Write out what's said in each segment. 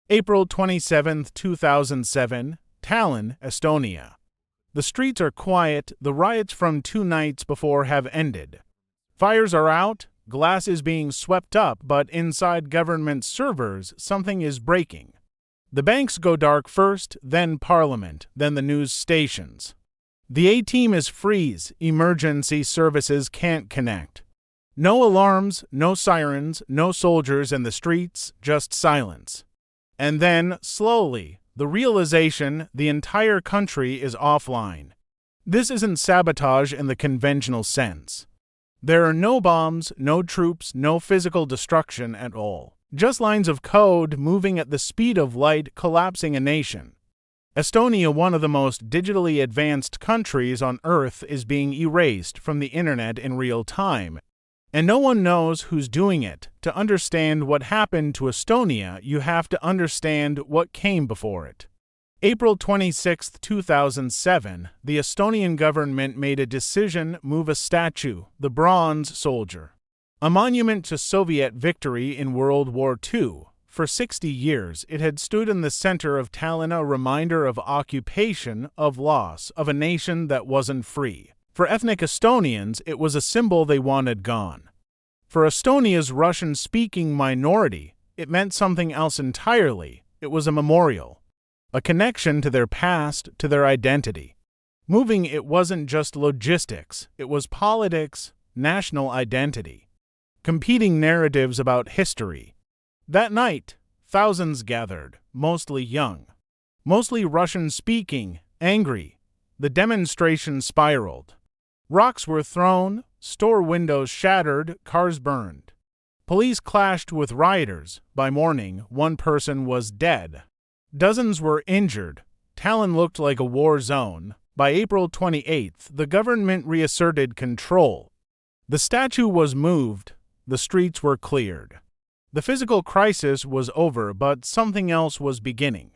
April 27, 2007, Tallinn, Estonia. The streets are quiet, the riots from 2 nights before have ended. Fires are out, glass is being swept up, but inside government servers, something is breaking. The banks go dark first, then Parliament, then the news stations. The A-team is freeze, emergency services can't connect. No alarms, no sirens, no soldiers in the streets, just silence. And then, slowly, the realization the entire country is offline. This isn't sabotage in the conventional sense. There are no bombs, no troops, no physical destruction at all. Just lines of code moving at the speed of light collapsing a nation. Estonia, one of the most digitally advanced countries on Earth, is being erased from the internet in real time. And no one knows who's doing it. To understand what happened to Estonia, you have to understand what came before it. April 26, 2007, the Estonian government made a decision: move a statue, the Bronze Soldier, a monument to Soviet victory in World War II. For 60 years, it had stood in the center of Tallinn, a reminder of occupation, of loss, of a nation that wasn't free. For ethnic Estonians, it was a symbol they wanted gone. For Estonia's Russian-speaking minority, it meant something else entirely. It was a memorial, a connection to their past, to their identity. Moving it wasn't just logistics, it was politics, national identity, competing narratives about history. That night, thousands gathered, mostly young, mostly Russian-speaking, angry. The demonstration spiraled. Rocks were thrown, store windows shattered, cars burned. Police clashed with rioters. By morning, 1 person was dead. Dozens were injured. Tallinn looked like a war zone. By April 28th, the government reasserted control. The statue was moved. The streets were cleared. The physical crisis was over, but something else was beginning.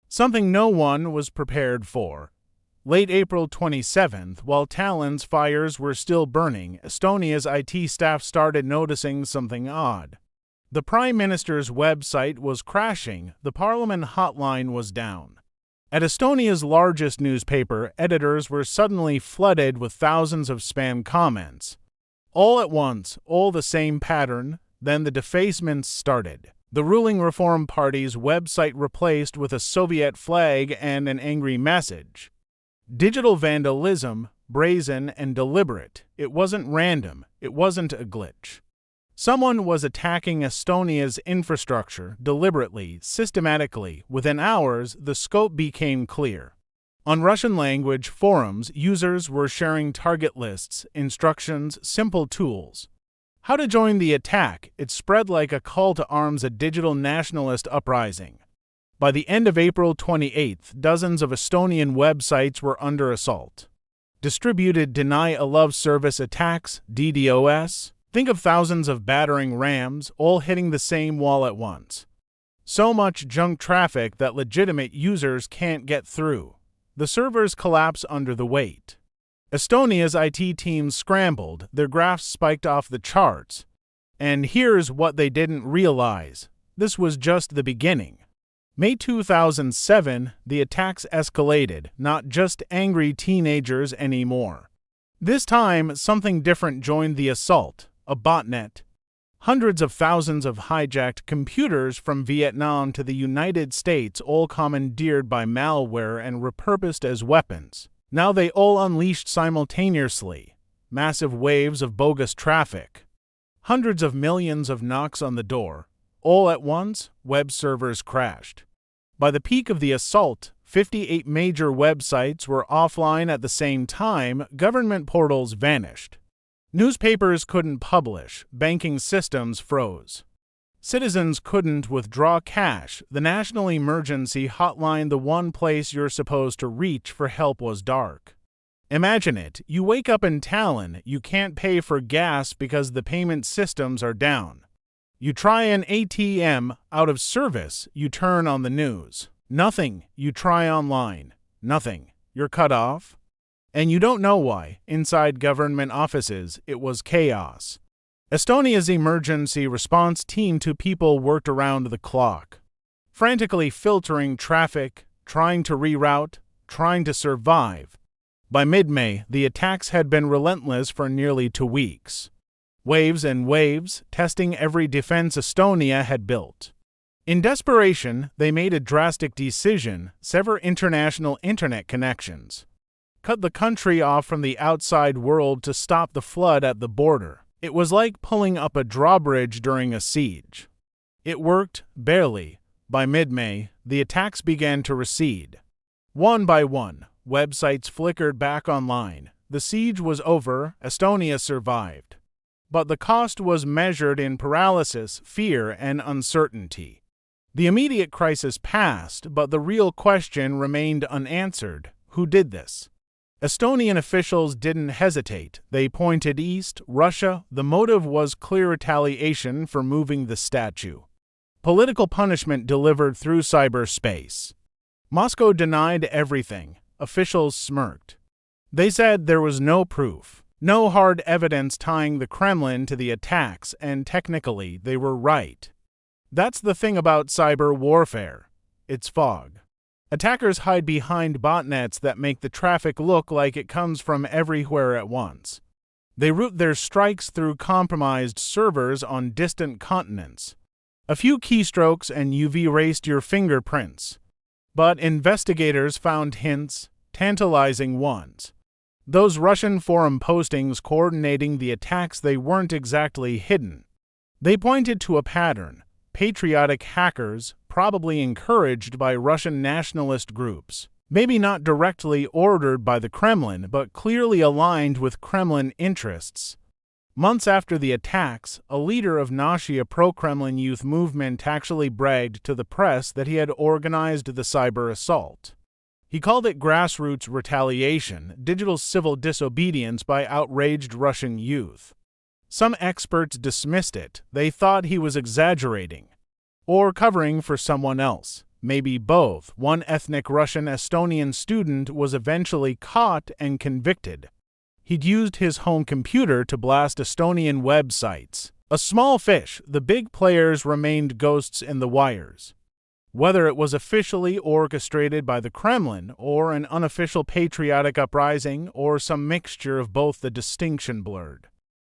Something no one was prepared for. Late April 27th, while Tallinn's fires were still burning, Estonia's IT staff started noticing something odd. The Prime Minister's website was crashing, the Parliament hotline was down. At Estonia's largest newspaper, editors were suddenly flooded with thousands of spam comments. All at once, all the same pattern. Then the defacements started. The ruling Reform Party's website replaced with a Soviet flag and an angry message. Digital vandalism, brazen and deliberate. It wasn't random. It wasn't a glitch. Someone was attacking Estonia's infrastructure deliberately, systematically. Within hours, the scope became clear. On Russian-language forums, users were sharing target lists, instructions, simple tools. How to join the attack. It spread like a call to arms, a digital nationalist uprising. By the end of April 28th, dozens of Estonian websites were under assault. Distributed Deny a Love Service attacks, DDoS. Think of thousands of battering rams, all hitting the same wall at once. So much junk traffic that legitimate users can't get through. The servers collapse under the weight. Estonia's IT teams scrambled, their graphs spiked off the charts. And here's what they didn't realize. This was just the beginning. May 2007, the attacks escalated, not just angry teenagers anymore. This time, something different joined the assault, a botnet. Hundreds of thousands of hijacked computers from Vietnam to the United States, all commandeered by malware and repurposed as weapons. Now they all unleashed simultaneously. Massive waves of bogus traffic. Hundreds of millions of knocks on the door. All at once, web servers crashed. By the peak of the assault, 58 major websites were offline at the same time. Government portals vanished. Newspapers couldn't publish. Banking systems froze. Citizens couldn't withdraw cash. The National Emergency Hotline, the one place you're supposed to reach for help, was dark. Imagine it. You wake up in Tallinn. You can't pay for gas because the payment systems are down. You try an ATM, out of service. You turn on the news. Nothing. You try online. Nothing. You're cut off. And you don't know why. Inside government offices, it was chaos. Estonia's emergency response team, 2 people, worked around the clock. frantically filtering traffic, trying to reroute, trying to survive. By mid-May, the attacks had been relentless for nearly 2 weeks. Waves and waves, testing every defense Estonia had built. In desperation, they made a drastic decision: sever international internet connections. Cut the country off from the outside world to stop the flood at the border. It was like pulling up a drawbridge during a siege. It worked, barely. By mid-May, the attacks began to recede. One by one, websites flickered back online. The siege was over, Estonia survived. But the cost was measured in paralysis, fear, and uncertainty. The immediate crisis passed, but the real question remained unanswered: who did this? Estonian officials didn't hesitate. They pointed east, Russia. The motive was clear: retaliation for moving the statue. Political punishment delivered through cyberspace. Moscow denied everything. Officials smirked. They said there was no proof, no hard evidence tying the Kremlin to the attacks, and technically they were right. That's the thing about cyber warfare. It's fog. Attackers hide behind botnets that make the traffic look like it comes from everywhere at once. They route their strikes through compromised servers on distant continents. A few keystrokes and you've erased your fingerprints. But investigators found hints, tantalizing ones. Those Russian forum postings coordinating the attacks, they weren't exactly hidden. They pointed to a pattern: patriotic hackers, probably encouraged by Russian nationalist groups, maybe not directly ordered by the Kremlin, but clearly aligned with Kremlin interests. Months after the attacks, a leader of Nasia pro-Kremlin youth movement actually bragged to the press that he had organized the cyber assault. He called it grassroots retaliation, digital civil disobedience by outraged Russian youth. Some experts dismissed it. They thought he was exaggerating or covering for someone else, maybe both. One ethnic Russian Estonian student was eventually caught and convicted. He'd used his home computer to blast Estonian websites. A small fish, the big players remained ghosts in the wires. Whether it was officially orchestrated by the Kremlin or an unofficial patriotic uprising or some mixture of both, the distinction blurred.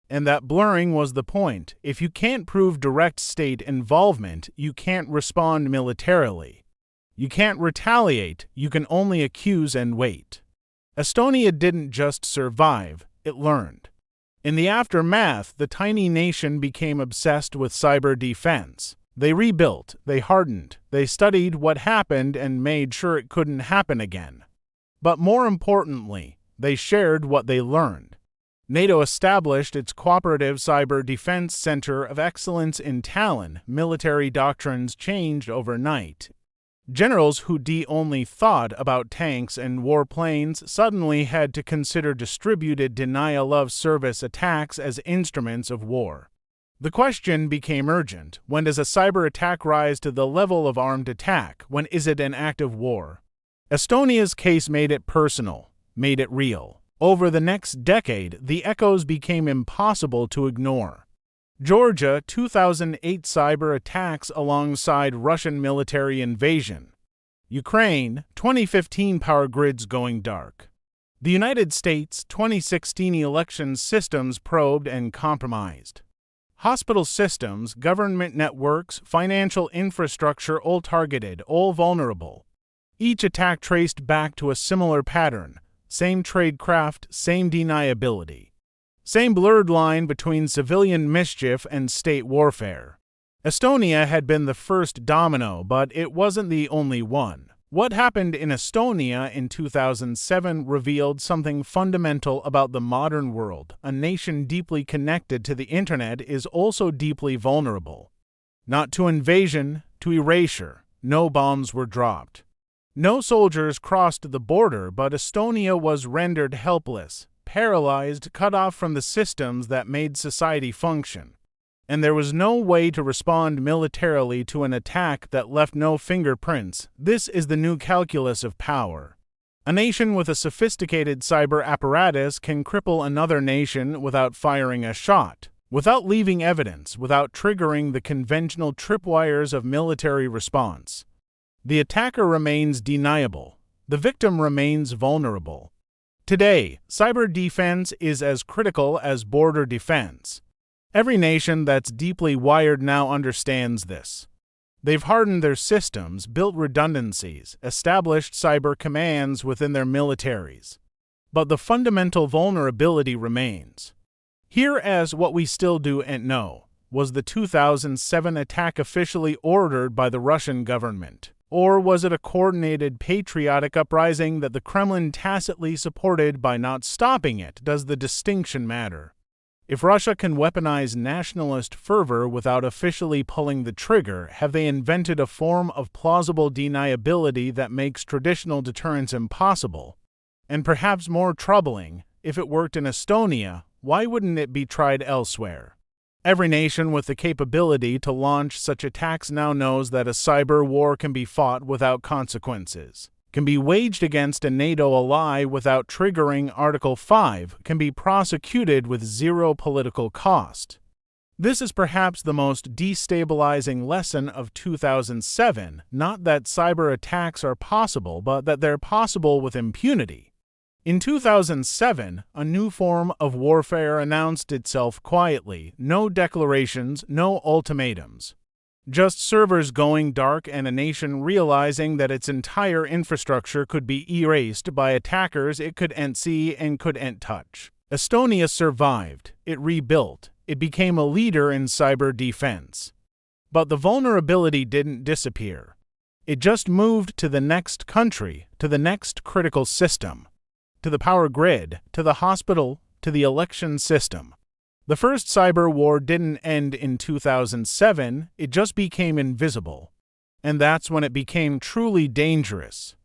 And that blurring was the point. If you can't prove direct state involvement, you can't respond militarily. You can't retaliate, you can only accuse and wait. Estonia didn't just survive, it learned. In the aftermath, the tiny nation became obsessed with cyber defense. They rebuilt, they hardened, they studied what happened and made sure it couldn't happen again. But more importantly, they shared what they learned. NATO established its Cooperative Cyber Defense Center of Excellence in Tallinn. Military doctrines changed overnight. Generals who only thought about tanks and warplanes suddenly had to consider distributed denial-of-service attacks as instruments of war. The question became urgent: when does a cyber attack rise to the level of armed attack? When is it an act of war? Estonia's case made it personal, made it real. Over the next decade, the echoes became impossible to ignore. Georgia, 2008 cyber attacks alongside Russian military invasion. Ukraine, 2015 power grids going dark. The United States, 2016 election systems probed and compromised. Hospital systems, government networks, financial infrastructure, all targeted, all vulnerable. Each attack traced back to a similar pattern: same tradecraft, same deniability. Same blurred line between civilian mischief and state warfare. Estonia had been the first domino, but it wasn't the only one. What happened in Estonia in 2007 revealed something fundamental about the modern world. A nation deeply connected to the internet is also deeply vulnerable. Not to invasion, to erasure. No bombs were dropped. No soldiers crossed the border, but Estonia was rendered helpless, paralyzed, cut off from the systems that made society function. And there was no way to respond militarily to an attack that left no fingerprints. This is the new calculus of power. A nation with a sophisticated cyber apparatus can cripple another nation without firing a shot, without leaving evidence, without triggering the conventional tripwires of military response. The attacker remains deniable. The victim remains vulnerable. Today, cyber defense is as critical as border defense. Every nation that's deeply wired now understands this. They've hardened their systems, built redundancies, established cyber commands within their militaries. But the fundamental vulnerability remains. Here as what we still do and know. Was the 2007 attack officially ordered by the Russian government? Or was it a coordinated patriotic uprising that the Kremlin tacitly supported by not stopping it? Does the distinction matter? If Russia can weaponize nationalist fervor without officially pulling the trigger, have they invented a form of plausible deniability that makes traditional deterrence impossible? And perhaps more troubling, if it worked in Estonia, why wouldn't it be tried elsewhere? Every nation with the capability to launch such attacks now knows that a cyber war can be fought without consequences, can be waged against a NATO ally without triggering Article 5, can be prosecuted with zero political cost. This is perhaps the most destabilizing lesson of 2007, not that cyber attacks are possible, but that they're possible with impunity. In 2007, a new form of warfare announced itself quietly. No declarations, no ultimatums. Just servers going dark and a nation realizing that its entire infrastructure could be erased by attackers it couldn't see and couldn't touch. Estonia survived. It rebuilt. It became a leader in cyber defense. But the vulnerability didn't disappear. It just moved to the next country, to the next critical system. To the power grid, to the hospital, to the election system. The first cyber war didn't end in 2007, it just became invisible. And that's when it became truly dangerous.